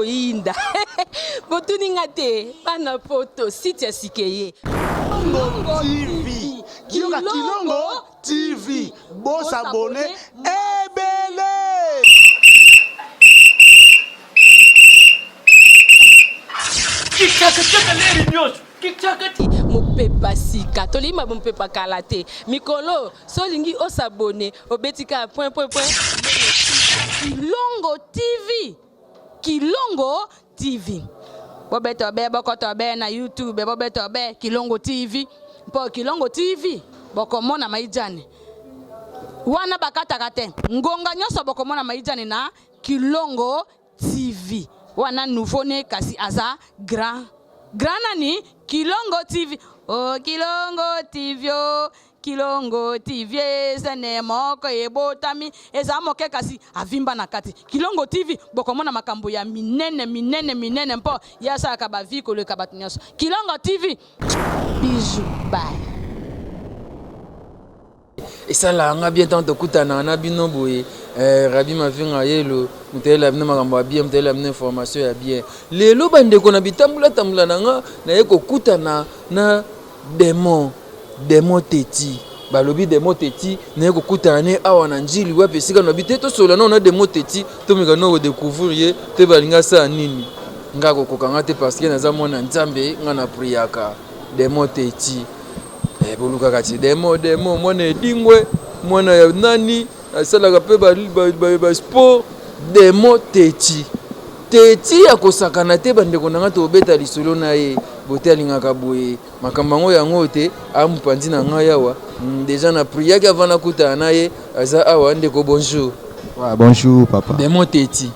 koinda. Botuninga te, pana poto, site ya sikeye. Kilongo TV. Kilongo TV. Boss abonné. Ebele. Mopepa sika tolima mopepa kalate mikolo solingi osabone obetika point Kilongo TV bobeto be bokoto be na YouTube bobeto be Kilongo TV po Kilongo TV bokomona maijane wana bakataka te ngonga nyoso bokomona maijane na Kilongo TV wana nouveau né kasi aza grand nani Kilongo TV. Oh Kilongo TV, oh Kilongo TV, zene moko ebotami eza moke kasi avimba na kati. Kilongo TV bokomona makambo ya minene mpo yasa akaba viko le kabatunyaso. Kilongo TV. Bisous, bye. Et ça là, on a bien tant de kutana, on a bien nombreux. Rabi m'a fait un yelo, m'tel amené ma gambo bien, m'tel amené information ya bien. Les lobande qu'on habite tambula nanga, na yeko kutana na démon teti. Ba lobi démon teti, na yeko kutana ne awa na njili wa pesika no habite to solo na on a démon teti, to me gano découvrir te balinga sa nini. Nga ko kokanga te parce que na za mona nzambe nga na priaka démon teti. Boluka kati demo mwana edingwe mwana ya nani asalaka pe ba sport demo teti ya kosakana te bandeko nanga to beta lisolo na ye bote alingaka boye makambo yango yango te amupanzi na ngai awa déjà na prière avant na kuta na ye aza awa ndeko bonjour. Ouais, bonjour papa. Demo teti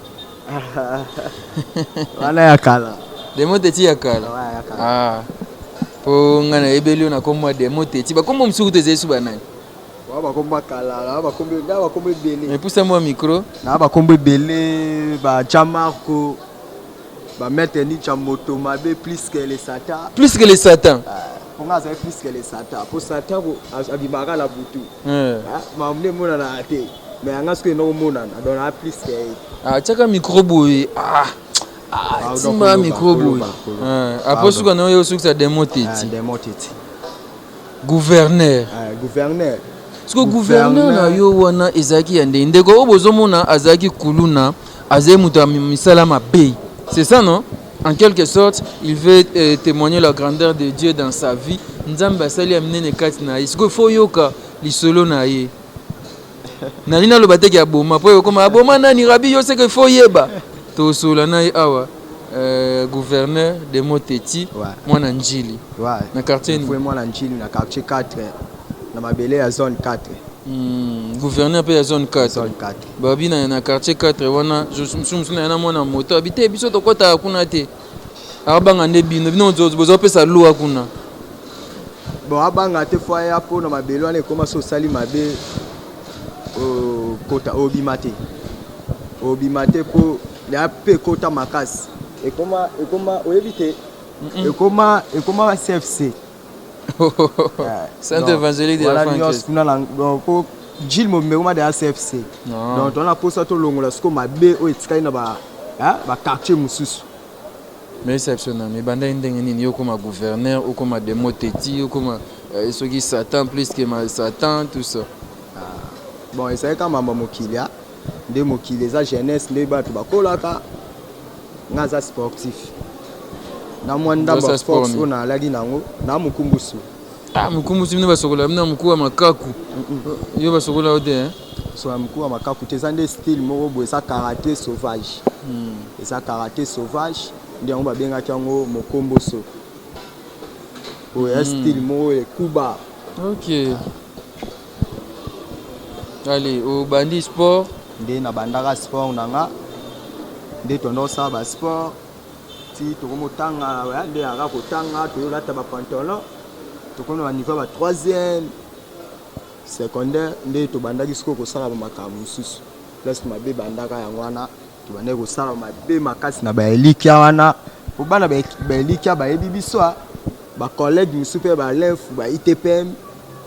Wala ya kala. Demo teti ya kala. Ouais, ya kala. Ah. Po ngana ebeli na komwa demo teti ba kombo msuku te zesu banani Wa ba komba kala la ba kombe bele mais pousse moi micro na ba kombe bele ba Jamarco ba mettre ni chamoto mabe plus que les satan on a ça plus que les satan pour satan abimaka la butu ma mne mona na ate mais anga ce que no mona na don a plus que chaka micro boy Simba micro. Après ce qu'on a eu aussi ça démo teti. Gouverneur. Parce que gouverneur na yo wana ezaki yande ndeko obozomona azaki kuluna azemuta misala mabe. C'est ça non? En quelque sorte, il veut témoigner la grandeur de Dieu dans sa vie. Nzamba sali amnene kati na yi. Siko fo yoka lisolo na ye. Nalina lo bateki aboma po yokoma aboma nani rabi yo seke fo yeba. Tosola na awa gouverneur de Moteti mwana njili na quartier ni mwana njili na quartier 4 na mabele ya zone 4 gouverneur pe ya zone 4 babi na quartier 4 wana je na mwana moto habite biso to kota kuna te abanga nde bino bozo pesa lua kuna bon abanga te fois ya po na mabele wana ekoma so sali mabe kota obimate po la pe kota makasi ekoma oyebite ekoma CFC Saint évangélique de la France donc Gilles Momema de CFC donc on a posé to longola siko mabe o etikali na ba quartier mususu mais exceptionnel mais banda ndenge nini yo comme gouverneur ou comme Demo Teti ou comme ceux qui Satan plus que Satan tout ça bon et ça kama mama mokilia de mokili za jeunesse nde bato bakolaka ngaza sportif na mwanda ba sports ona alali nango na mukumbusu mukumbusu mne basokola mna mukuwa makaku yo basokola ode so mukuwa makaku te zande style moko bo esa karaté sauvage esa karaté sauvage ndio ba benga kango mokomboso o style moko e kuba. OK. Allez au bandi sport nde na bandaka sport nanga nde tonosa ba sport ti tokomotanga nde aka kotanga toyolata ba pantalon tokono ba niveau ba 3e secondaire nde tobandaki siko kosala ba makambo mususu plus mabe bandaka yango wana tobandaki kosala mabe makasi na ba elikia wana po bana ba elikia ba yebi biso ba collègue mususu pe ba lef ba ITPM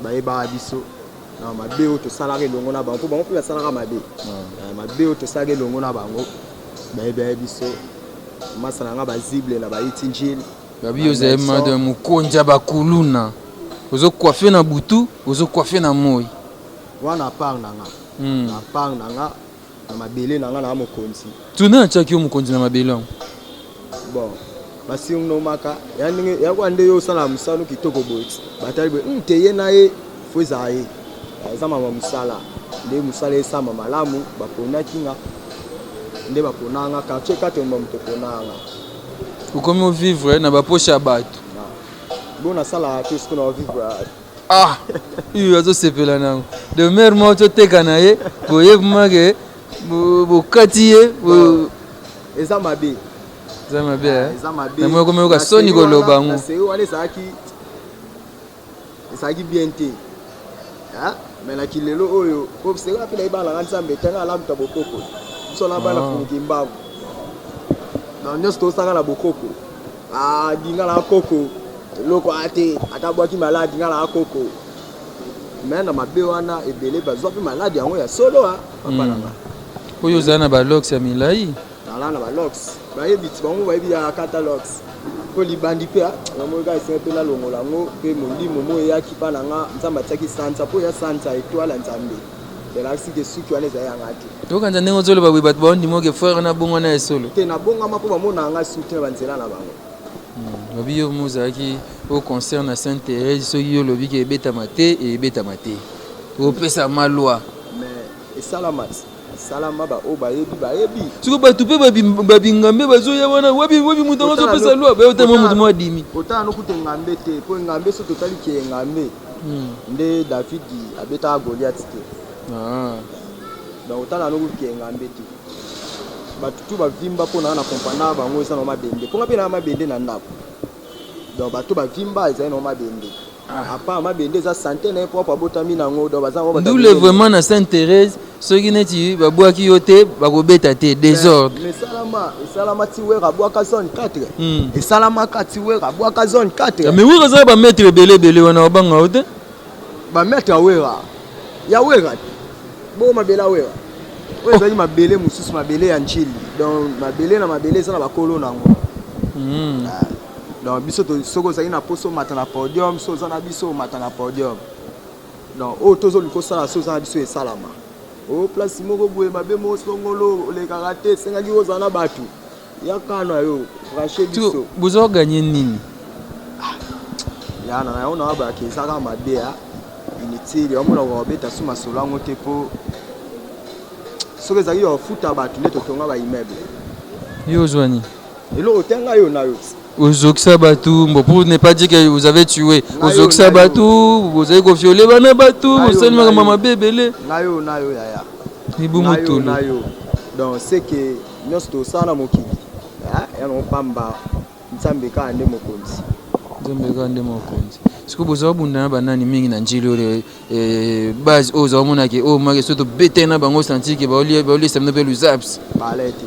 ba yeba biso na mabe o to salaka longo na bango bango pe salaka mabe mabe o to salaka longo na bango ba biso masala nga bazible na baiti njili babi oza made mukonja bakuluna ozo coiffer na butu ozo coiffer na moi wana part na nga na part na nga na mabele na nga na mokonzi tuna achaki yo mokonzi na mabele yango bon basi no maka yani ya kwande yo sala musano kitoko boiti batali be nteye na ye foza ye za mama musala nde musala esama malamu bapona kinga nde bapona nga ka cheka te mo mtopona nga ukomi vivre na bapoche ya bato bona sala te ce qu'on vivre ah iyo azosepela nango de mer mo toteka na ye boyebuma ke bokati ye eza mabe na moko meyoka soni koloba yango wana ezalaki bien te me na kilelo oyo obseka apela ebalanga nzambe tanga alamuta bokoko biso na bana funiki mbangu na nyonso tosanga na bokoko dinga na koko eloko ate atabwaki maladi dinga na koko me na mabe wana ebele bazwa mpe maladi yango ya solo papa nanga oyo ozala na balox ya milai nala na balox bayebi ti bango bayebi ya catalox po libandi mpe namoyika esenga mpe nalongola yango mpe molimo mo eyaki mpa na nga nzambe atiaki sanza mpo ya sanza etoile ya nzambe elakisi ke suki wana ezali yanga te okanza ndenge ozoloba boye bato baondimoke frere na bongo na esolo te nabongama mpo bamona yanga suki na banzela na bango babi yo mozalaki au concert na Sainte Thérèse soki yo olobi ke ebetama te ebetama te opesa malwa mais esalama salama ba o bayebi siko bato mpe babingambe bazoya wana wabi moto yango azopesa lwa bayotama moto mwa adimi otala nokute ngambe te mpo ngambe so totali ke ngambe nde david abetaka goliath te donc otala nokuke ngambe te bato tu bavimba mpo na kompana bango eza na mabende mponga mpe na mabende na ndako donc bato bavimba ezali na mabende apa mabende eza sante na ye propre abotami nango donc baza ndule vraiment na Sainte Thérèse soki neti babwaki yo te bakobeta te désordre esalama ti wera abwaka zone 4 esalamaka ti wera abwaka zone 4 mais wera ezala bamaître ebele wana babanga yo te bamaître ya wera bo mabele ya wera oyo ezali mabele mosusu mabele ya njili donc mabele na mabele eza na bakolo nango donc biso soki ozali na poso omata na podium so oza na biso omata na podium donc oyo tozoluka kosala so oza na biso esalama o place moko boye mabe mo songolo olekaka te esengaki ozala na bato yaka na yo branche biso boza gagné nini yana na yo na babaki ezaka mabe ya inutile omona kobeta so masolo yango te mpo soki ezalaki ofuta bato nde totonga baimmeuble yo ozwani eloko tenga yo na yo ozokisa bato pour ne pas dire que vous avez tué ozokisa bato bozali kofiole bana bato bosali makambo mabe ebele nayo yaya libumutulu nayo donc c'est que nyonso tosala na mokili yango pamba nzambe kaka nde mokonzi siko bozala bunda na banani mingi na njili oyo base oyo ozala omonake oyo make so tobete na bango santike baoliesa mino mpe luzaps balete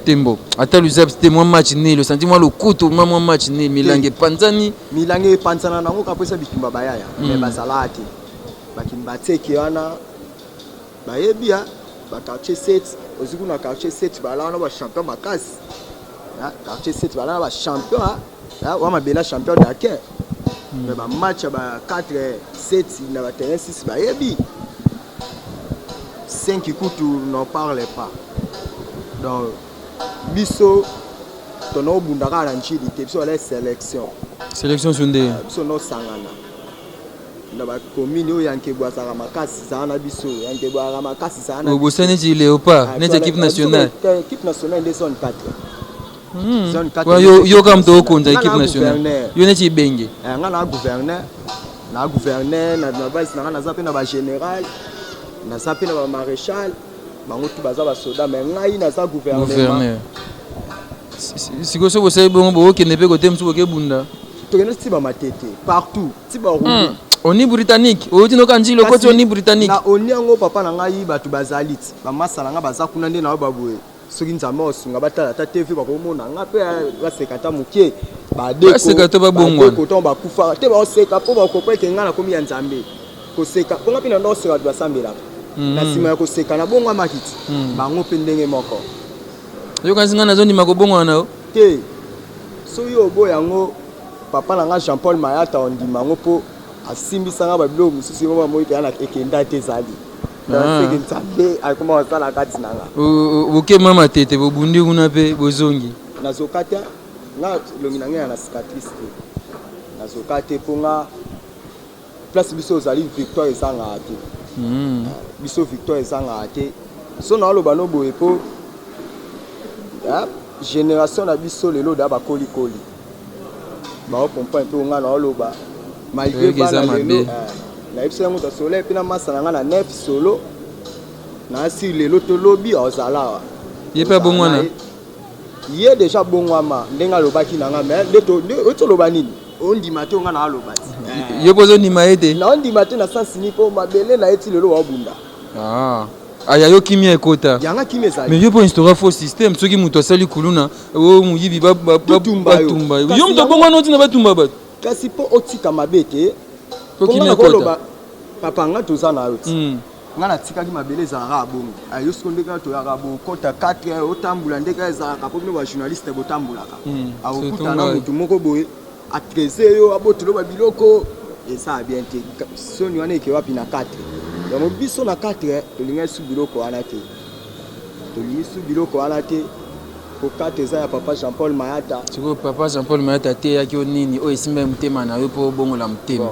tembo ata luzaps te mwa match nil osanti mwa lokutu mwa match nil milange epanzana nango kapesa bitumba bayaya me bazala te bakimba bateki wana bayebi bakartier 7 oziki na quartier 7 bala wana bachampion makasi quartier 7 bala na bachampion wamabela champion dakin me bamatch ya ba 4 7 na baterrain 6 bayebi 5 kutu n'en parle pas donc biso tono bundaka na nchili te biso ala sélection sunde biso no sangana na ba commune oyo yankebo azaka makasi sana biso yankebo azaka makasi sana obosani ti léopard net équipe nationale nde zone 4 zone 4 yo kam to konza équipe nationale yo neti benge nga na gouverneur na base na naza pe na ba général naza pe na ba maréchal bango tu baza ba soda mais ngai naza gouverneur siko so bosai bongo bokende mpe kote mosusu bokebunda tokende tiba matete partout tiba rouge oni britannique oti noka njilo koti oni britannique na oni yango papa na ngai bato bazali ti bamasala nga baza kuna nde na yo baboye soki nzambe osunga batala ta tv bakomona nga mpe baseka ta moke baseka to babongwana bakufa te baoseka mpo bakopa eke nga nakomi ya nzambe koseka mponga mpe na ndo oseka bato basambelaka na nsima ya koseka na bongo amakiti bango mpe ndenge moko yokanisi nga nazondima kobongwana na yo te soki oboya yango papa na nga Jean Paul Mayata ondima yango mpo asimbisanga babiloko mosusu yango bamoi mpe ana ekenda te ezali seke nzambe akoma wasala kati na nga bokema matete bobundi kuna mpe bozongi nazoka te nga elongi na ngai ya na cicatrice te nazoka te mpo nga place biso ozali victoire ezangaka te biso victoire ezangaka te so naoloba no boye mpo génération na biso lelo da bakolikoli baokomprendre mpe nga naoloba malgré bana lelo nayebiso yango ta solo epe na masa na nga na 9 solo naasi lelo tolobi ozala ye mpe abongwana ye déjà bongwama ndenge alobaki na nga mais otoloba nini ondima te nga na aloba ti ye mpo ozondima ye te na ondima te na sansini mpo mabele na ye ti lelo waobunda aya yo kimia ekota yanga kimia ezali mais yo mpo instaura faux système soki moto asali kuluna o moyibi batumba yo moto abongwana otina batumba bato kasi mpo otika mabe te mpo kimia ekota papa nga toza na yo ti nga natikaki mabele ezalaka abongo yo siko ndenge toyaka bokota 4 otambola ndenge ezalaka mpo bino bajournaliste botambulaka akokutana motu moko boye atrese yo abotelo babiloko eza bien te soni wana eke wapi na 4 yango biso na 4 tolingai su biloko wana te tolingi su biloko wana te po 4 eza ya papa Jean Paul Mayata sikoyo papa Jean Paul Mayata ateyaki o nini oyo esimba ya motema na yo mpo obongola motema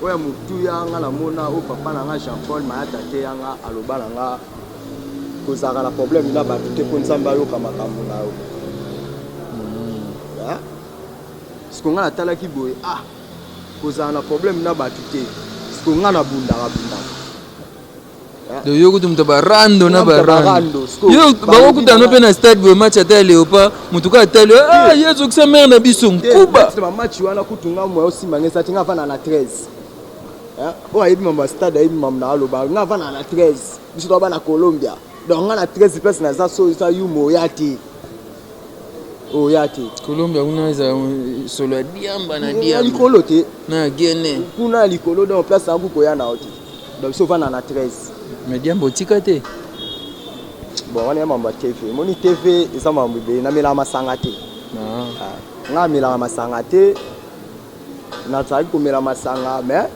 oyo motu yanga namona oyo papa na nga Jean Paul Mayata te yanga aloba na nga kozalaka na problème na bato te mpo nzambe ayoka makambo na yo siko nga natalaki boye kozala na problème na bato te siko nga nabundaka yo kutu moto barando na barando yo bakokutana mpe na stade boye match ata ya léopa motu ka atali ye azokisa mare na biso nkuba match wana kutu nga moya osimbanga eza te nga vana na 13 oyo ayebi mambo ya stade ayebi mambo na aloba nga vana na 13 biso toaba na Colombia donc nga na 13 place naza so eza yumo oya te oya te Colombia kuna eza solo ya diamba na diamba likolo te na gene kuna likolo donc place yango koya na yo te donc biso vana na 13 mais diamba otika te bon wana ya mambo ya tv emoni tv eza mambo ebele namelaka masanga te nga amelaka masanga te nazalaki komela masanga mais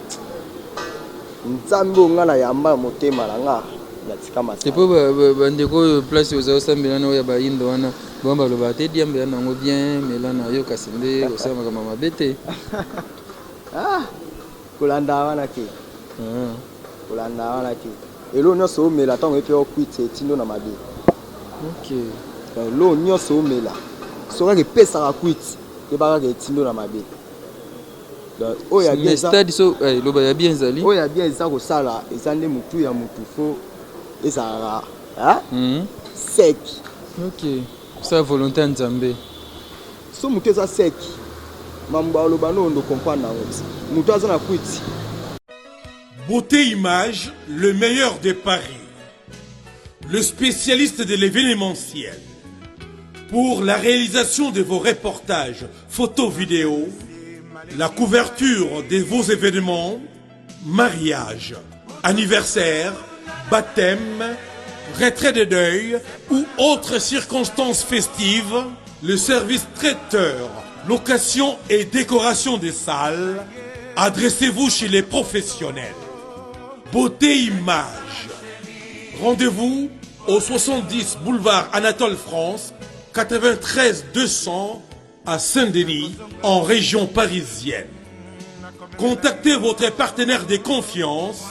nzambe onga na yamba motema na nga natika masanga epo bandeko oyo place oza osambela na oyo ya bayindo wana bon baloba te diamba ya nango bien mela na yo kasi nde osala makambo mabe te kolanda wana te kolanda wana te elo nyonso omela ntango epe okwite etindo na mabe elo nyonso omela sokaka epesaka kwite ebakaka etindo na mabe loba ya bien ezali oyo ya bien eza kosala eza nde motu ya motu fo ezalaka sek kosala volonté ya nzambe so motu eza sek mambo aloba nondo comprendre nango motu aza na kwiti. Beauté Image, le meilleur des paris, le spécialiste de l'événementiel. Pour la réalisation de vos reportages, photos, vidéos, la couverture de vos événements, mariage, anniversaire, baptême, retrait de deuil ou autres circonstances festives, le service traiteur, location et décoration des salles, adressez-vous chez les professionnels. Beauté Image. Rendez-vous au 70 boulevard Anatole France, 93 200 à Saint-Denis, en région parisienne. Contactez votre partenaire de confiance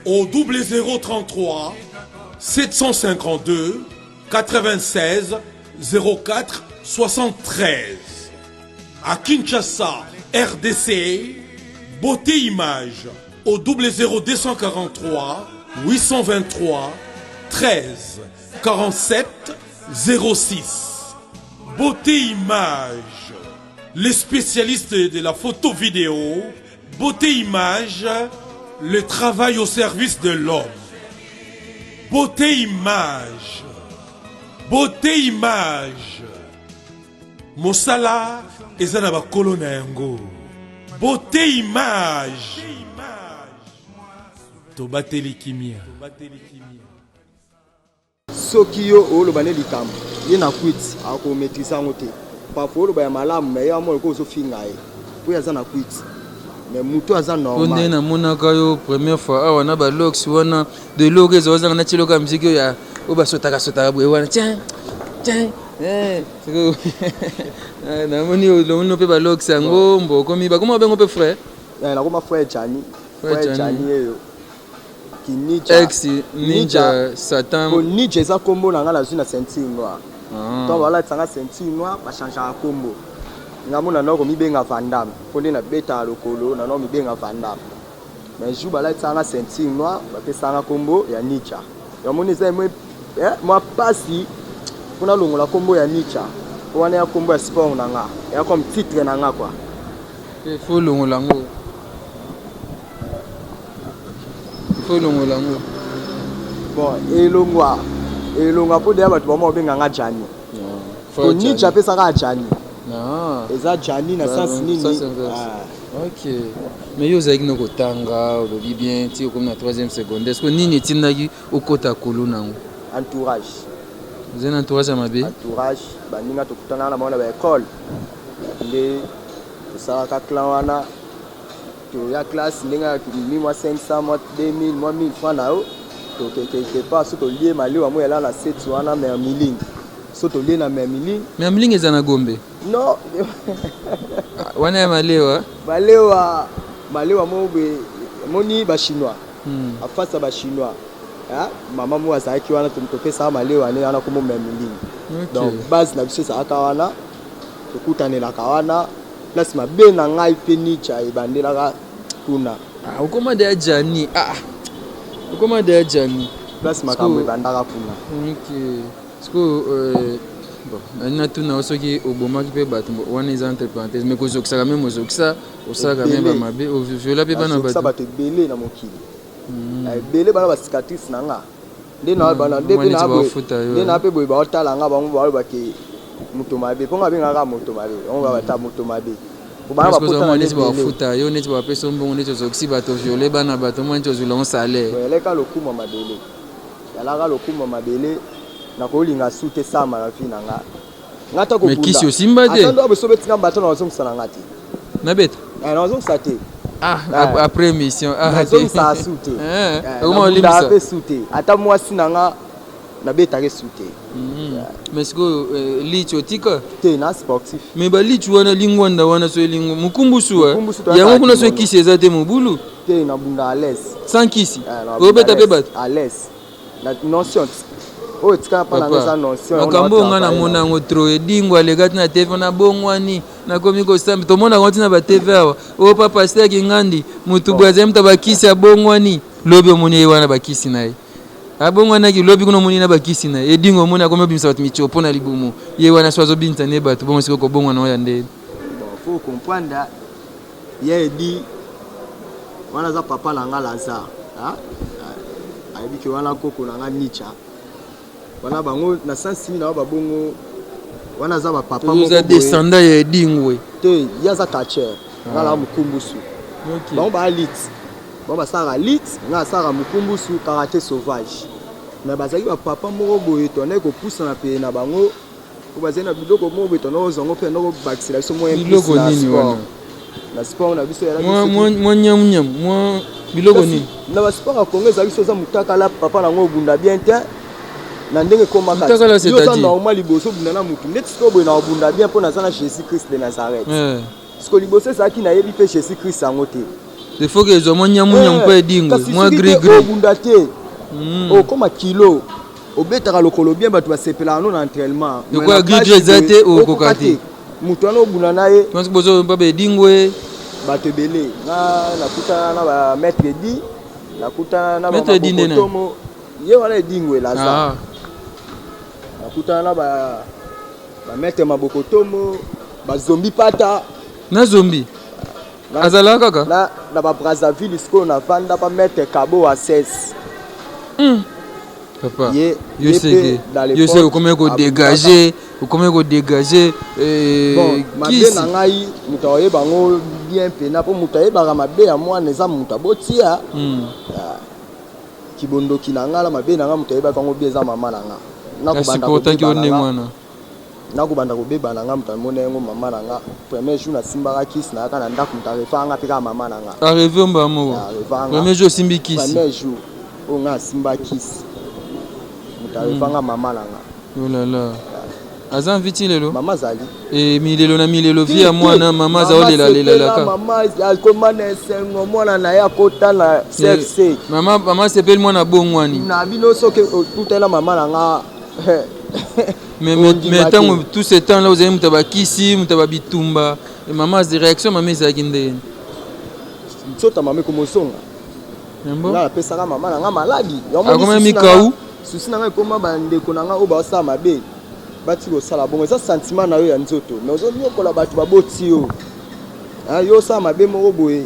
au 0033 752 96 04 73. À Kinshasa, RDC, Beauté Image au 00243 823 13 47 06. Beauté Image, les spécialistes de la photo vidéo. Beauté Image, le travail au service de l'homme. Beauté Image, Beauté Image. Mosala ezana ba kolona yango. Beauté Image. Tobateli kimia. Soki yo oloba ne likambo ye na quit ako maîtriser ngo te parfois lo ba malamu mais ya mo ko so finga ye po ya za na quit mais muto aza normal onde na monaka yo première fois awa na ba lox wana de logo ezo zanga na chilo ka musique ya oba sotaka bwe wana tiens na moni lo no pe ba lox yango mbo komi ba comment bengo pe frère na koma frère Chani yo ki ex ninja satan ko ninja za kombo na nga la zuna ceinture noire to wala tsanga ceinture noire ba changer kombo ngamona noko mibenga vandam pone na beta lokolo na no mibenga vandam mais jou bala tsanga ceinture noire ba pesanga kombo ya ninja yamoni za moi pasi kuna longola kombo ya ninja wana ya kombo ya sport na nga ya comme titre na nga quoi faut longola ngo bon elongwa po de batho ba mo benga nga Jani ko ninja pesa ka Jani eza Jani na sens nini ok mais yo zaki no kotanga olobi bien ti comme na 3e secondaire est-ce que nini etindaki okota kolo nango entourage vous êtes entourage à mabe entourage baninga tokutana na mwana ba école nde tosalaka clan wana to ya classe ndinga mimwa 500 mwa 2000 mwa 1000 francs na yo to quelque part so to lié maliwa mo yala na set wana mais miling so to lié na mais miling ezana gombe non wana ya malewa mo be moni ba chinois afasa ba chinois mama mo azaki wana tumtopesa malewa ne wana komo mais miling donc base na biso sa wana tokutanela kawana place mabe na ngai pe nicha ebandelaka kuna ukomande ya Jani ukomande ya Jani place makambo ebandaka kuna ok parce que bon na tuna osoki obomaki pe bato wana eza entre parenthèses mais kozokisaka même ozokisa osaka même ba mabe oviola pe bana bato bato ebele na mokili ebele bana ba cicatrice na nga nde na bana nde na pe boye baotala nga bango balobaki moto mabe mpo ngabengaka moto mabe on va bata moto mabe parce que on neti bafuta yo neti bapesa mbongo neti ozokisi bato viole bana bato mwa neti ozwilongo salaire eleka lokuma mabele yalaka lokuma mabele nakolinga su te sama na vi na nga ngata mais kisi osimba te atando abesobetinga bato na wazongisa na nga te nabeta nawazongisa te après émission nazongisa su te ape su te ata mwasi na nga nabetake su te mais siko lichi otika te na sportif mais balichi wana lingwanda wana so elingo mukumbusu yango kuna so kisi eza te mobulu te na bunda à l'aise sans kisi obeta pe bato à l'aise na notion oyo tika pa na ngasa notion makambo nga na mona ngo tro edingo alekati na TV na bongwani na komi ko sambi to mona ngoti na ba TV awa o papa steki ngandi mutu bwaze mta bakisi ya bongwani lobi omoni wana bakisi naye abongwana ki lobi kuno moni na bakisi naye edingo mona komi bimisa bato michopo na libumu ye wana swazo binta ne bato bongo siko ko bongwana ya nde bon faut comprendre ye di wana za papa na nga Lazare ayebi ke wana koko na nga Nicha wana bango na sensi na babongo wana za ba papa mo za descendant ya edingwe te ya za kacher ngala mukumbusu bango ba lit bango ba sara lit nga sara mukumbusu karaté sauvage na bazaki ba papa moko boye tonne ko poussa na pe na bango ko bazena biloko moko boye tonne zongo pe ndoko bakisila biso mo biloko nini wana na sport na biso ya mo nyam mo biloko nini na ba sport a Congo za biso za mutaka la papa na ngo bunda bien te na ndenge koma kati yo za normal liboso bunda na mutu ndeti to boye na bunda bien pona za na Jésus Christ de Nazareth parce que liboso ça qui na yebi pe Jésus Christ ango te il faut que zo mo nyam pa edingo mo gris bunda te o koma kilo obetaka lokolo bien bato basepela no na entraînement de quoi gris zate o kokati mutu ana obunda na ye parce que bozo pa edingwe bato ebele na kutana na ba maître di na kutana na ba tomo ye wana edingwe Lazare na kutana na ba maître maboko tomo ba zombi pata na zombi azala kaka na ba Brazzaville siko na vanda ba maître Kabo à 16 papa yo sais comment ko dégager bon mabe na ngai mutu oyeba ngo bien pena po mutu oyebaka mabe ya mwana eza mutu abotia kibondoki na ngala mabe na nga mutu oyebaka ngo bien eza mama na nga na kobanda ko mwana nakobanda kobeba na nga moto amona yango mama na nga premier jour nasimbaka kisi nayaka na ndako moto arefanga mpe kaka mama na nga areve omba moko premier jour osimbi kisi premier jour oyo nga asimba kisi moto arefanga mama na nga olala aza mviti lelo mama azali milelo na milelo vi ya mwana mama aza olelalela mama akoma na esengo mwana na ye akota na cfc mama asepeli mwana bongwani na bino soki otutela mama na nga mais ntango tout ce temps là ozali moto bakisi moto babitumba mama réaction mama ezalaki ndeni sota mama ekomosonga nga napesaka mama na nga maladi akoma mikau susi na nga ekoma bandeko na nga oyo baosala mabe bati kosala bongo eza sentiment na yo ya nzoto mais ozonyokola bato baboti yo yo osala mabe moko boye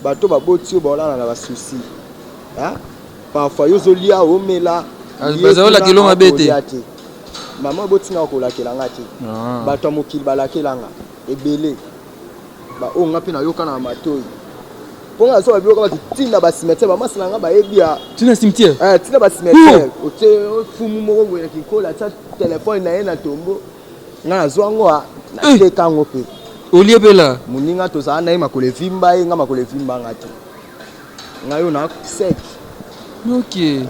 bato baboti yo baolala na basusi parfois yo ozolia omela bazolakela mabe te mama botinga okolakelanga te bato ya mokili balakelanga ebele oyo nga mpe nayoka na matoi mpo nga nazo babiloko bati ntina basimetiere bamasala nga bayebi ya tina cimetière tina basimetiere ofumu moko boye na kikola atia telefone na ye na tombo nga nazwa yango nateka yango mpe olie mpe la moninga tozala na ye makolo evimba ye nga makolo evimbanga te nga yo na sek ok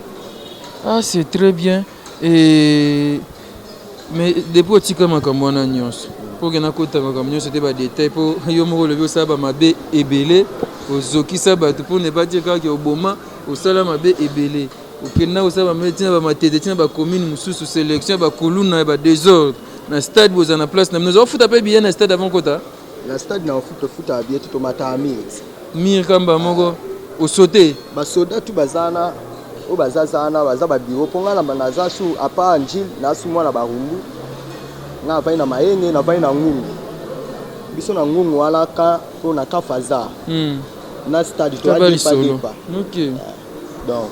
c'est très bien mais depuis otika makambo wana nyonso mpo okenda kota makambo nyonso te badetail mpo yo moko olobi osala bamabe ebele ozokisa bato mpo ne batie kaka oboma osala mabe ebele okenda osala bamabe ntina bamatete ntina bacommune mosusu sélection ya bakoluna ya badésordre na stade boza na place na bino ozaofuta mpe biye na stade avant kota na stade na ofuta biye te tomata mire kamba moko osote basoda tu bazana oyo bazazana baza babiro mpo nga naza su apa njile nasu mwana barumbu nga navai na mayenge navai na ngungu biso na ngungu wana ka mpo na kafaza na stade toadepadepa donc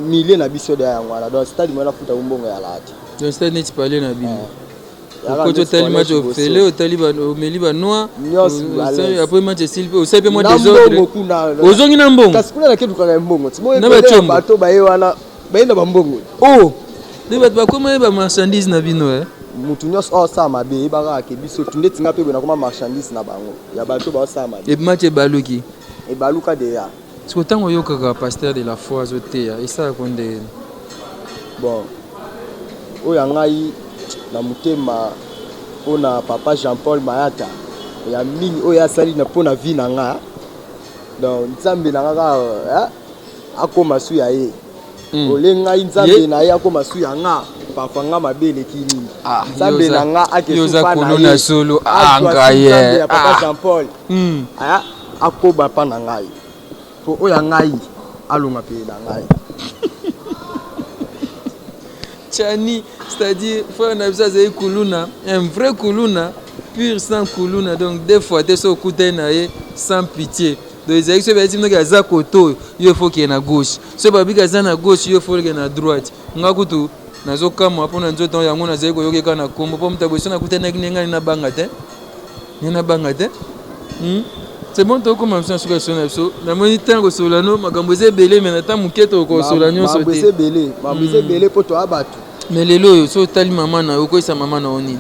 milie na biso deya yango wana donc stade moyena futa umbongo ya lati donc stade neti pale na bino okoti otali match ofele otali omeli banoir après match esili mpe osali mpe mwa désordre ozongi na mbongo kasi kuna nakedukaka ya mbongo na bacombo bato baye wana bayenda bambongo nde bato bakoma ye bamarchandise na bino mutu nyonso oyo osala mabe eyebaka ake biso tunde tinga mpe boye nakoma marchandise na bango ya bato baosala mabe match ebaluki ebaluka deya siko ntango oyokaka pasteur de la foi azoteya esalako ndeni bon oyo ya ngai na motema mpona papa Jean-Paul Mayata ya mingi oyo asali na mpona vie na nga donc nzambe na nga kaka akoma su ya ye ole ngai nzambe na ye akoma su ya nga parfois nga mabe eleki nini nzambe na nga akesupa na ye solo nzambe ya papa Jean-Paul akoba mpa na ngai mpo oyo ya ngai alonga mpe na ngai Chani, c'est-à-dire, frère Nabisa Zé Koulouna, un vrai Koulouna, pur sans Koulouna, donc des fois, tu es au côté sans pitié. Donc, ils disent que tu as koto, il faut qu'il y ait à gauche. Ce babi qui est à gauche, il faut qu'il y ait à droite. Ngakutu, nazo kama hapo na nzoto yangu na zeko yoke kana kombo po mtabosi na kutana kinenga na bangate. Nina bangate. C'est bon to comme ça sur la so. Na moni tango solano makambo ezebele mais na ta muketo ko solanyo sote. Makambo ezebele po to abatu. Mais lelo so tali mama na yoko isa mama na oni.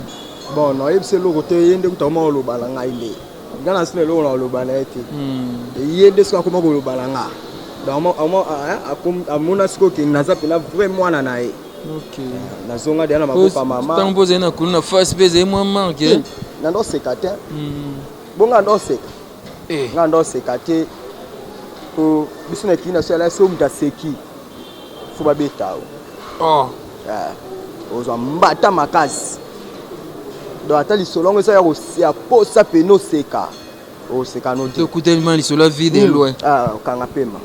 Bon, no yebse loko te yende kutama oloba la ngai le. Ngana sile loko na oloba na ete. Yende so akoma ko oloba la nga. Donc amona siko ki naza pena vraiment mwana na ye. OK. Nazonga dia na makopa mama. Tant poser na kuluna face pese moi manque. Na ndo sekate. Bonga ndo seka. Nga ndo seka te po biso na kina sala so muta seki. Fo babeta. Ozwa mbata makasi donc ata lisolo eza ya posa peno seka oseka no te tellement lisolo vide de loin okanga pema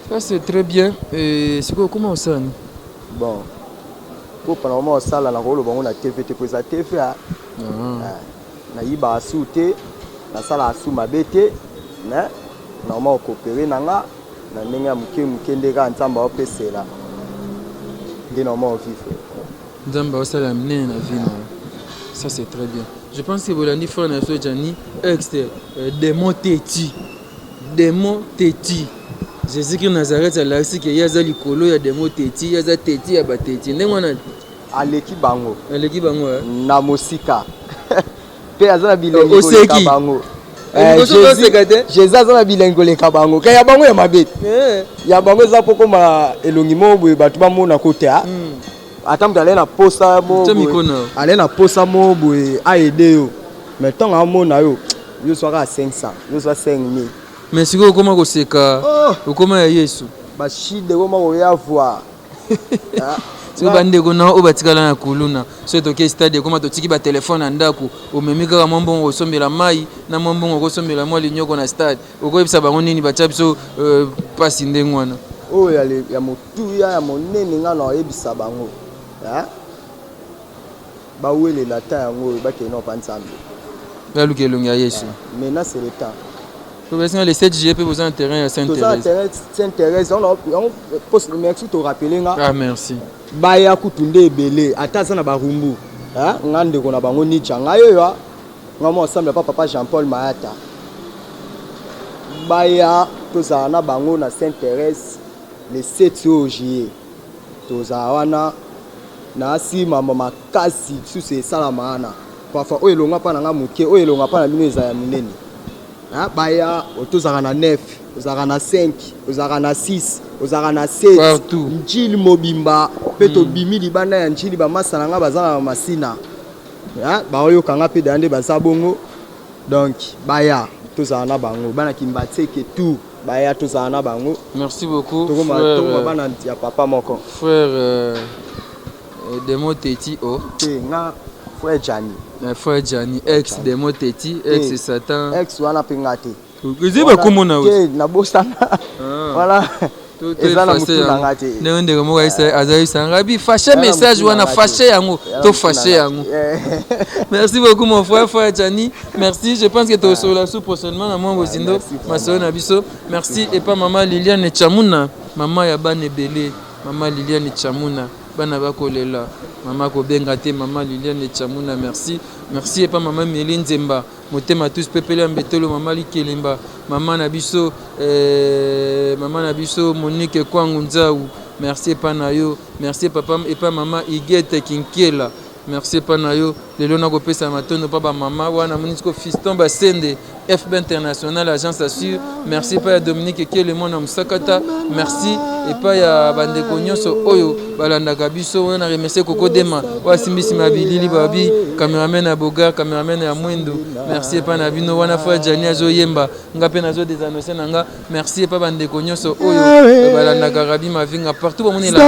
ça c'est très bien c'est quoi comment ça bon pour pendant moment sala na rolo bango na TV te poza TV na yiba asu te na sala asu mabete na normalement coopérer nanga na ndenge ya muke ndeka nzamba opesela nde normalement vivre nzamba osala mnene na vie na ça c'est très bien je pense que bolandi frère na so jani exter démon teti Jésus-Christ Nazareth alakisi ke yaza likolo ya demo teti yaza teti ya bateti ndenge wana aleki bango na mosika pe aza na bilengi oseki bango Jésus aza na bilengi oleka bango ka ya bango ya mabete ya bango eza mpo koma elongi moko boye bato bamona kota ata moto ale na posa mo boye aede yo mais ntango amona yo nyonso aka 500 nyonso 5000 mais sikoyo okoma koseka okoma ya Yesu bashide koma koya voir sikoyo bandeko na oyo batikala na kuluna soki toke stade ekoma totiki batelefone na ndako omemi kaka mwa mbongo kosombela mai na mwa mbongo kosombela mwa linyoko na stade okoyebisa bango nini batya biso mpasi ndenge wana oyo ya motuya ya monene nga na oyebisa bango bawelela ta yango oyo bakende opa nzambe baluka elongi ya Yesu maintenant c'est le temps Professeur, le 7 juillet, vous avez un terrain à Sainte-Thérèse. Sainte-Thérèse, on pose merci to rappeler nga. Ah merci. Baya kutunde ebele, ata na barumbu. Ngande ko na bango ni changa yo yo. Ngamo ensemble papa Jean-Paul Mayata. Baya to za na bango na Sainte-Thérèse le 7 juillet. To za wana na si mama makasi su se salamana. Parfois o elonga pa na nga muke, o elonga pa na bino eza ya minene. Baya otozaka na 9 ozaka na 5 ozaka na 6 ozaka na 7 njili mobimba pe tobimi libanda ya njili bamasana nga bazala na masina baoyokanga mpe dande baza bongo donc baya tozala na bango bana kimbateke tout baya tozala na bango. Merci beaucoup frère bana ya papa moko frère Demo Teti o nga frère Jani. Frère Jani, ex de Moteti, ex Satan. Ex wana pingate. Vous avez comment na oui? Na bosana. Voilà. Eza na mutu na ngate. Ne ndeko mo kaisa azayi sangabi fâché message wana fâché yango to fâché yango. Merci beaucoup mon frère Jani. Merci, je pense que tu seras là sous prochainement na moi bozindo maso na biso. Merci et pas maman Liliane Chamuna, maman ya bane belé, maman Liliane Chamuna. Bana bakolela mama kobenga te mama Liliane Chamuna merci et pas maman Méline Zemba motema tous pepele mbetelo mama Likelemba mama na biso Monique Kwangu Nzau merci pas na yo merci papa et pas maman Igete Kinkela merci pas na yo lelo na kopesa matono papa mama wana monisco fiston basende FB International agence assure merci pas ya Dominique Kelemo na Musakata merci et pas ya bandeko nyonso oyo balandaka biso wana remercier Kokodema wasimbisi mabilili babi cameraman ya Boga cameraman ya Mwendo merci pas na bino wana frère Jani azoyemba nga pe nazo désannoncer nanga merci pas bandeko nyonso oyo balandaka Rabi Mavinga partout ba moni la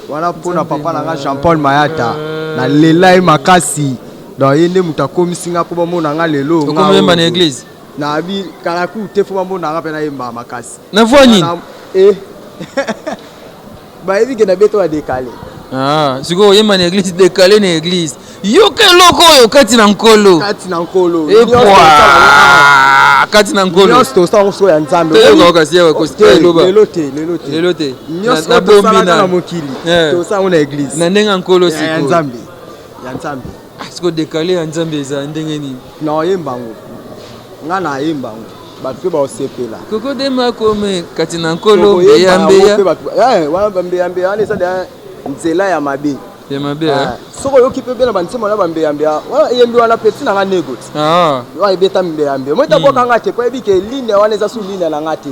voilà pour na papa na Jean-Paul Mayata na lelai makasi donc yende mutakomisinga po bamona nga lelo nga komemba na église na bi kalaku te fo bamona nga pe na yemba makasi na voix ba evi ke na beto a décalé siko yemba na église décalé na église yoke loko oyo kati na nkolo kati na nkolo nyonso tosala so ya nzambe kasi ya kosteloba lelo te nyonso tosala na mokili tosala na église na ndenge nkolo siko ya nzambe siko décalé ya nzambe eza ndenge nini na oyembango nga na yembango bato mpe baosepela Kokodema kome kati na nkolo mbeyambeya wana mbeyambeya wana eza deya nzela ya mabe soko oyoki mpe bena bantima na bambeyambeya wana eyembi wana peti na nga negote wana ebeta mbeyambeya mo etaboka nga te po yebi ke line wana eza su line na nga te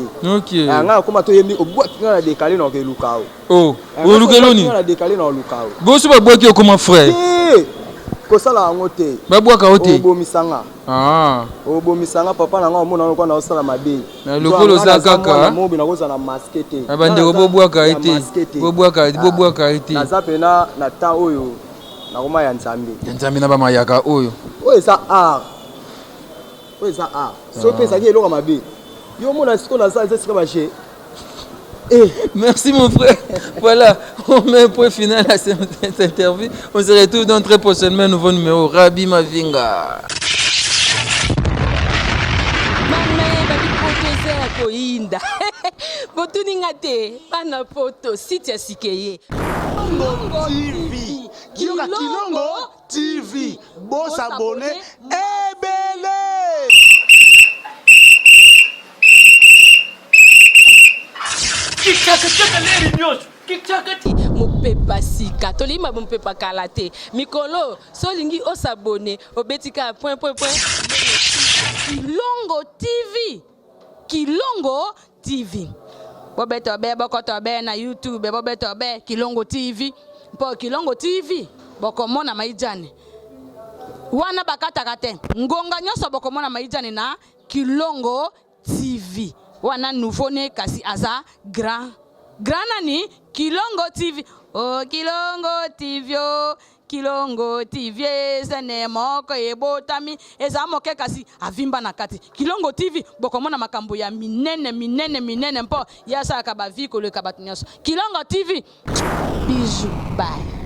nga nakoma toyembi obwaki nga na dekale na okeluka o olukeloni na dekale na oluka o boso babwaki okoma frère kosala yango te babwaka o te obomisanga papa na nga omona lokwa na osala mabe na lokolo oza kaka mobi nakozala maske te abandeko bobwaka ete bobwaka ete naza pena na temps oyo nakoma ya nzambe na bamayaka oyo eza art so mpe ezalaki eloko mabe yo omona siko naza eza sika baje. Merci mon frère. Voilà, on met un point final à cette interview. On se retrouve dans très prochainement un nouveau numéro. Rabi Mavinga. Koinda botuninga te bana poto site ya sikeye Bongo TV Kioka Kilongo TV. Boss abonné. Ebele. Mopepa sika tolima mopepa kalate mikolo solingi osabone obetika point Kilongo TV bobeto be bokoto be na YouTube bobeto be Kilongo TV mpo Kilongo TV bokomona maijane wana bakataka te ngonga nyoso bokomona maijane na Kilongo TV wana nouveau ne kasi aza grand nani Kilongo TV. Oh Kilongo TV, oh Kilongo TV, zene moko ebotami eza moke kasi avimba na kati. Kilongo TV bokomona makambo ya minene mpo yasa ka ba vi ko le kabatunyaso. Kilongo TV. Bisous, bye.